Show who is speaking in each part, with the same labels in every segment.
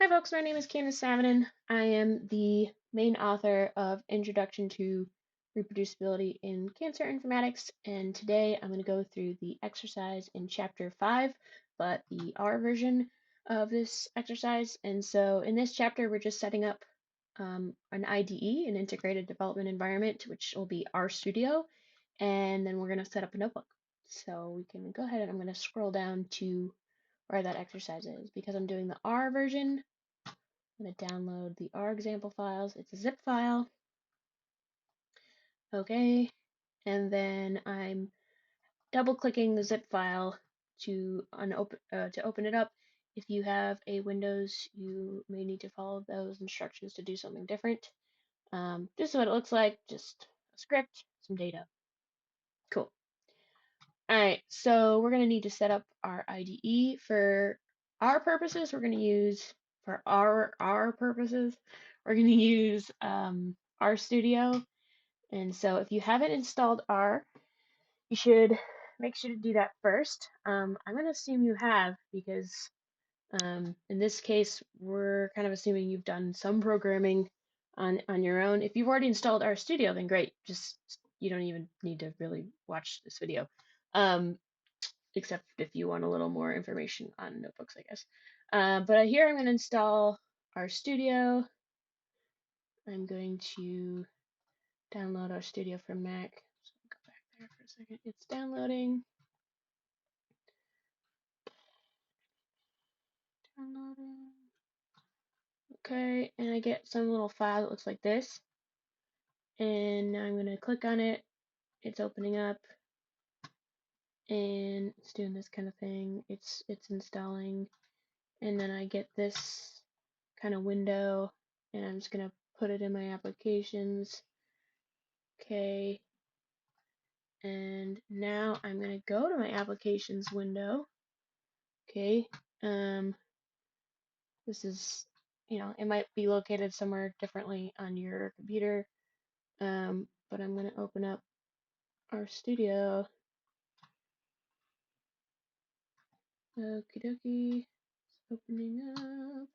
Speaker 1: Hi folks, my name is Candace Savanen. I am the main author of Introduction to Reproducibility in Cancer Informatics, and today I'm going to go through the exercise in Chapter 5, but the R version of this exercise. And so in this chapter, we're just setting up an IDE, an Integrated Development Environment, which will be Rstudio, and then we're going to set up a notebook. So we can go ahead and I'm going to scroll down to where that exercise is. Because I'm doing the R version, I'm going to download the R example files. It's a zip file. Okay. And then I'm double clicking the zip file to open it up. If you have a Windows, you may need to follow those instructions to do something different. This is what it looks like, just a script, some data. Cool. All right, so we're going to need to set up our IDE for our purposes. We're going to use, for our purposes, we're going to use Rstudio. And so if you haven't installed R, you should make sure to do that first. I'm going to assume you have because in this case, we're kind of assuming you've done some programming on your own. If you've already installed Rstudio, then great. Just you don't even need to really watch this video. Except if you want a little more information on notebooks, I guess. But here I'm going to install Rstudio. I'm going to download Rstudio from Mac. So go back there for a second. It's downloading. Downloading. Okay, and I get some little file that looks like this. And now I'm going to click on it. It's opening up. And it's doing this kind of thing. It's installing. And then I get this kind of window. And I'm just going to put it in my applications. Okay, and now I'm going to go to my applications window. Okay, this is, it might be located somewhere differently on your computer, but I'm going to open up Rstudio. Okie dokie, it's opening up.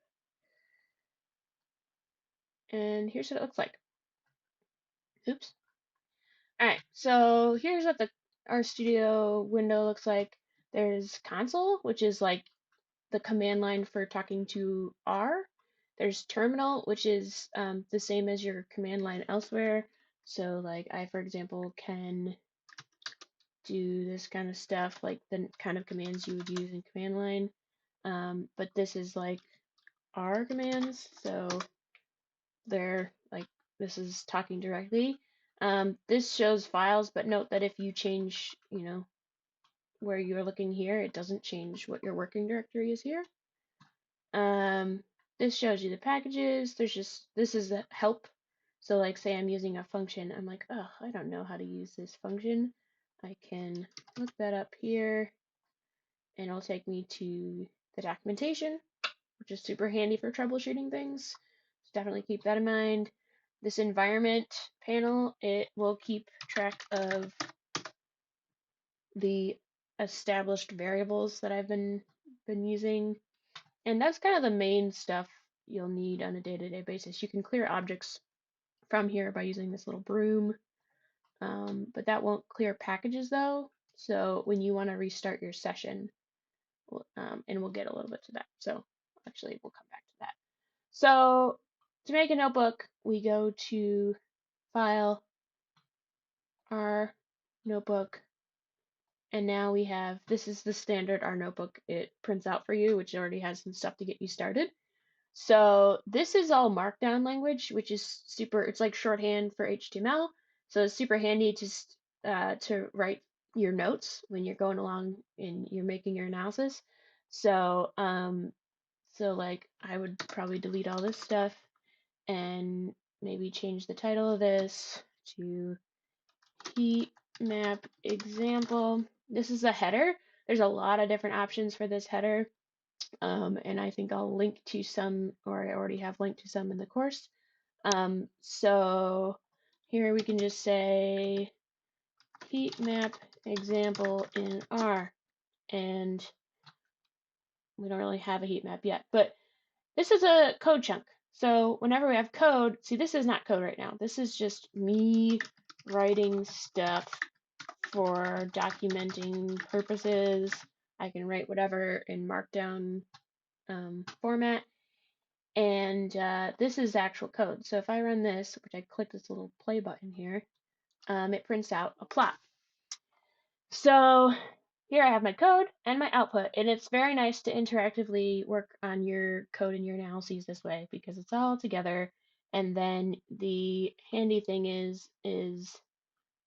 Speaker 1: And here's what it looks like. Oops. Alright, so here's what the Rstudio window looks like. There's console, which is like the command line for talking to R. There's terminal, which is the same as your command line elsewhere. So like I, for example, can do this kind of stuff, like the kind of commands you would use in command line. But this is like R commands, so they're like, this is talking directly. This shows files, but note that if you change, where you're looking here, it doesn't change what your working directory is here. This shows you the packages. This is the help. So like say I'm using a function, I'm like, oh, I don't know how to use this function. I can look that up here and it'll take me to the documentation, which is super handy for troubleshooting things. So definitely keep that in mind. This environment panel, it will keep track of the established variables that I've been using. And that's kind of the main stuff you'll need on a day-to-day basis. You can clear objects from here by using this little broom, but that won't clear packages though. So when you want to restart your session, and we'll get a little bit to that. So actually, we'll come back to that. So to make a notebook, we go to File, R notebook, and now we have, this is the standard R notebook it prints out for you, which already has some stuff to get you started. So this is all Markdown language, which is super, it's like shorthand for HTML. So it's super handy to write your notes when you're going along and you're making your analysis. So, like I would probably delete all this stuff and maybe change the title of this to heat map example. This is a header. There's a lot of different options for this header. And I think I'll link to some, or I already have linked to some in the course. So here we can just say heat map example in R, and we don't really have a heat map yet, but This is a code chunk. So whenever we have code, see, this is not code right now. This is just me writing stuff for documenting purposes. I can write whatever in Markdown format. And this is actual code. So if I run this, which I click this little play button here, it prints out a plot. So here I have my code and my output, and it's very nice to interactively work on your code and your analyses this way because it's all together. And then the handy thing is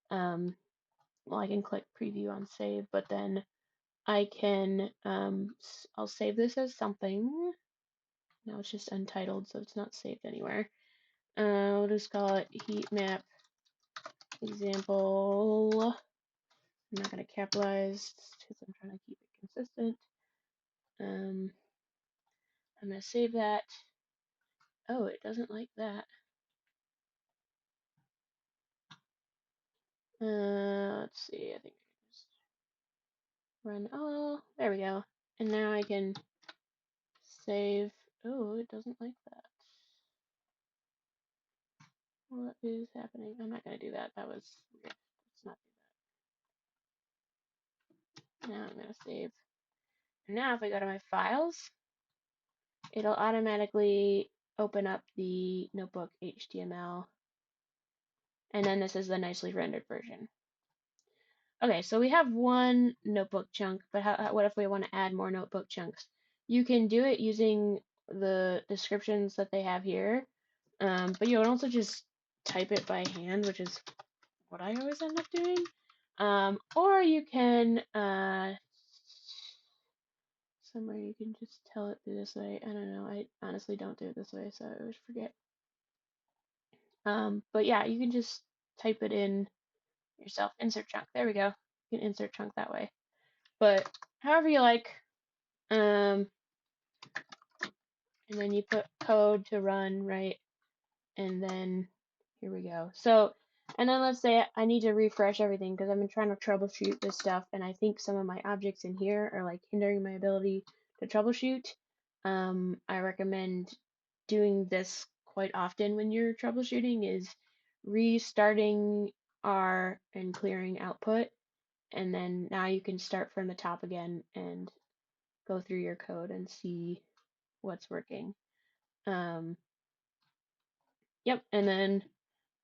Speaker 1: well, I can click preview on save, but then I can I'll save this as something. Now it's just untitled, so it's not saved anywhere. We'll just call it heat map example. I'm not going to capitalize because I'm trying to keep it consistent. I'm going to save that. Oh, it doesn't like that. Let's see. I think I can just run all. There we go. And now I can save. Oh, it doesn't like that. What is happening? I'm not going to do that. That was weird. Let's not do that. Now I'm going to save. And now if I go to my files, it'll automatically open up the notebook HTML. And then this is the nicely rendered version. Okay, so we have one notebook chunk, but what if we want to add more notebook chunks? You can do it using the descriptions that they have here, but you can also just type it by hand, which is what I always end up doing. Or you can, somewhere you can just tell it through this way. I don't know, I honestly don't do it this way, so I always forget. But yeah, you can just type it in yourself. Insert chunk. There we go. You can insert chunk that way. But however you like. And then you put code to run, right? And then here we go. So, and then let's say I need to refresh everything because I've been trying to troubleshoot this stuff, and I think some of my objects in here are like hindering my ability to troubleshoot. I recommend doing this quite often when you're troubleshooting is restarting R and clearing output, and then now you can start from the top again and go through your code and see what's working. Yep, and then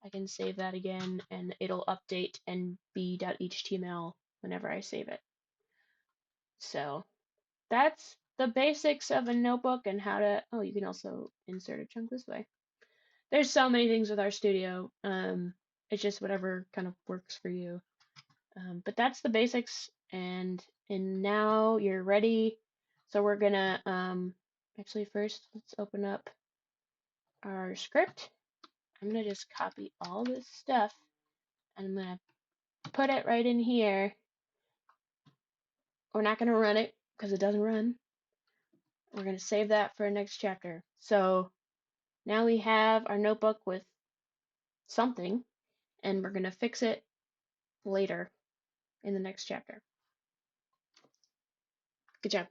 Speaker 1: I can save that again and it'll update nb.html whenever I save it. So that's the basics of a notebook and how to, oh, you can also insert a chunk this way. There's so many things with RStudio. It's just whatever kind of works for you. But that's the basics, and now you're ready. So we're gonna actually first let's open up our script. I'm gonna just copy all this stuff and I'm gonna put it right in here. We're not gonna run it because it doesn't run. We're gonna save that for our next chapter. So now we have our notebook with something, and we're gonna fix it later in the next chapter. Good job.